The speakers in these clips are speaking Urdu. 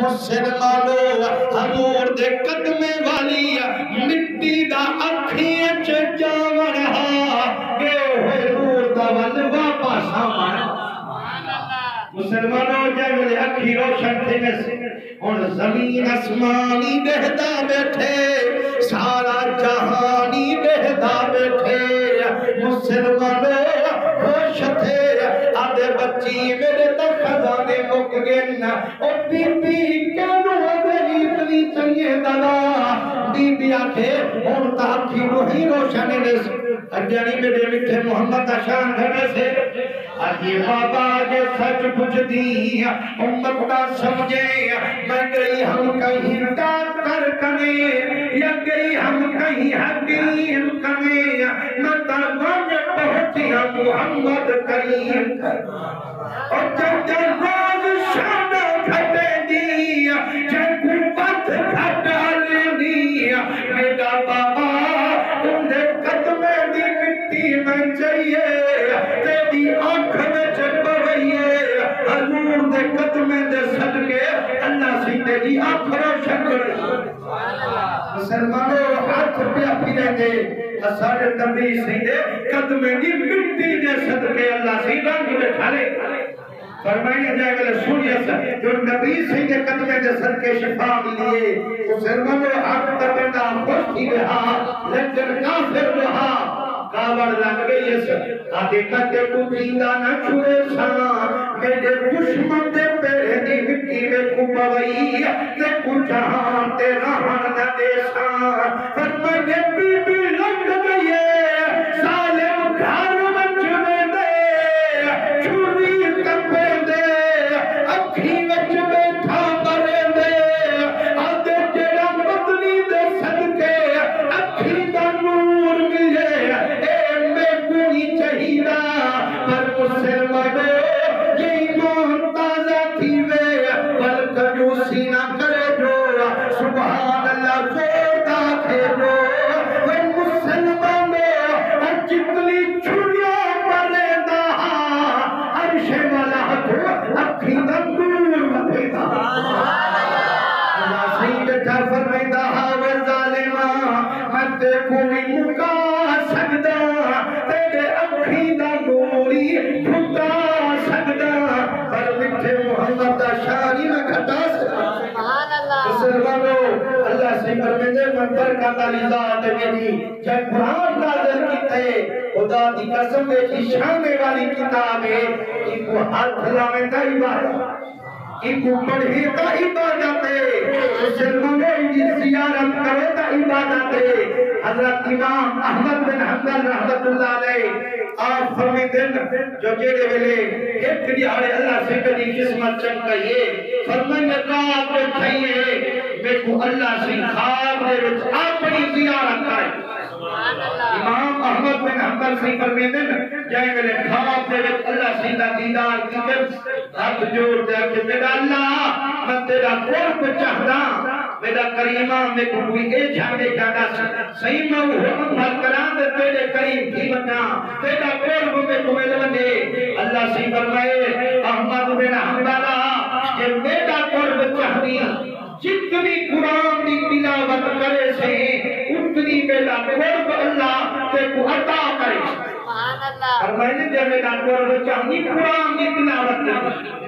مسلمانو حضور دے قدمے والی مٹی دا اکھیں جاور ہا گے ہوئے نور دا ولوا پاسا مانا مسلمانوں جائے اکھی روشن تھے اور زمین اسمانی بہدا بیٹھے سارا جہانی بہدا بیٹھے مسلمانوں خوش تھے آدھے بچی میرے تو خزانے مک گئن اور بی بی کینو میری اتنی چنگے دلا بی بی آکھے اور تاکھی وہی روشن رس اجانی میرے مٹھے محمد آشان گھر سے آجی بابا جے سچ پچھ دی امت کا سمجھے میں گئی ہم کہیں ڈاکٹر کنے یا گئی ہم کہیں حکیم کنے میں ترمان پہنچیا محمد کریم اور جب جرواز شانہ گھٹے دی جب قوت گھٹا لے دی میرا بابا انہیں قدمے دی مٹی میں چاہیے تیری آنکھ میں چپا رہیے حضور دے قدمے دے صدقے اللہ سے تیری آنکھ روشن کر مسلمانوں ہاتھ پہ پھرے دے سارے نبی سے دے قدمے دی مٹی دے صدقے اللہ سے رنگ میں کھالے فرمائنے جائے گلے سنیے سے جو نبی سے دے قدمے دے صدقے شفا ملیے مسلمانوں ہاتھ تبندہ خوش تھی رہا لیکن کافر رہا کابر لگ گئی ہے آدھے کتے کو پیدا نہ چھوڑے ساں میرے دشمن دے پیرے دی مٹی میں کھپاوئی تے کچھ جہاں تے رہن نہ دے ساں فرمائے بی بی لگ گئی ہے سالم گھر بچ میں دے چھوڑی کپے دے اکھی بچ بیٹھا مرے دے آدھے جڑا مدنی دے صدقے اکھی دا نور ملے چاہیدہ پر مسلمانوں یہ ایمان تازہ تھی وے پر کنجوسی نہ کرے جو سبحان اللہ زوردہ تھے جو وہ مسلمانوں جتنی چھڑیاں پڑے دا عرش والا ہتھو اکھی دا نور مدے دا اللہ سید بیٹھا فرمائدہ وہ ظالمہ میں تے کوئی مکا سکدا نوری بھتا سکتا پر مٹھے محمد شانی میں گھٹا سکتا مسلمانوں اللہ سے فرمیدے منبر کا تعالی ذات میری جب قرآن نازل کیتے خدا دی قسم ہے شانے والی کتاب ہے ان کو ہاتھ لامے کا عبادت ان کو پڑھے کا عبادت ہے مسلمانوں ان زیارت کرے کا عبادت ہے حضرت امام احمد بن حنبل رحمت اللہ علیہ آپ فرمیدن جو جیڑے ویلے ایک دیہاڑے اللہ سے کدی قسمت چمکائیے فرمائے رات اٹھائیے میں کو اللہ سے خواب دے وچ اپنی زیارت کرے امام احمد بن حنبل سے فرمیدن جائے ویلے خواب دے وچ اللہ سے دیدار کیتے ہاتھ جوڑ دے کہ میرا اللہ میں تیرا قرب چاہتا میرا کریمہ میں کوئی اے جھاڑے جانا صحیح میں وہ عمل کران دے تیرے کریم کی بنا تیرا قرب میں تمہیں لونے اللہ سے فرمائے احمد بن حنبلہ کہ میرا قرب چاہتی جتنی قرآن کی تلاوت کرے سے اتنی میرا قرب اللہ تے کو عطا کرے فرمائے جب میرا قرب چاہتی قرآن کی تلاوت کرے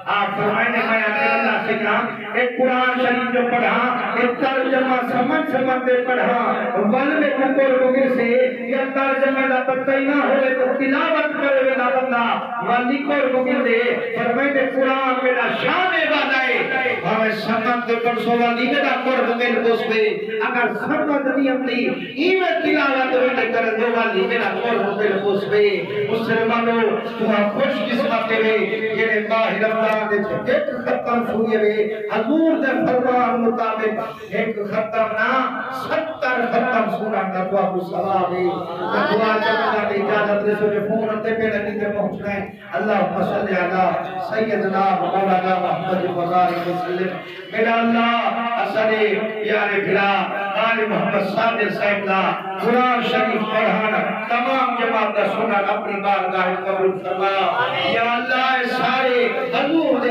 آپ فرمائنے میں آتے اللہ سے کہا ایک قرآن شریف جو پڑھا ایک ترجمہ سمجھ دے پڑھا ول میں کپور گگر سے یا ترجمہ دا پتہ ہی نہ ہوئے تو تلاوت کرے ویدہ بندہ والی کور گگر دے فرمائنے قرآن میرا شان بادائے ہمیں سمجھ دے پرسو والی میرا کور گگر پوس پہ اگر سمجھ نہیں اپنی ایمیں تلاوت ہوئے کر دو والی میرا کور گگر پوس پہ مسلمانوں تمہاں خوش قسمت ہوئے یہ باہر اللہ ایک ختم سوئے وے حضور دے فرمان مطابق ایک ختم نا 70 ختم سونا کا دعا کو ثواب ہے دعا کرنا کی اجازت دے سو جو فون تے پہ نہیں تے پہنچنا ہے اللہم صلی علی سیدنا مولانا محمد وبارک وسلم میرا اللہ اثر یار بھرا آل محمد صادق صاحب دا قرآن شریف پڑھانا تمام جماعت کا سنن اپنی بارگاہ قبول فرما یا اللہ سارے حضور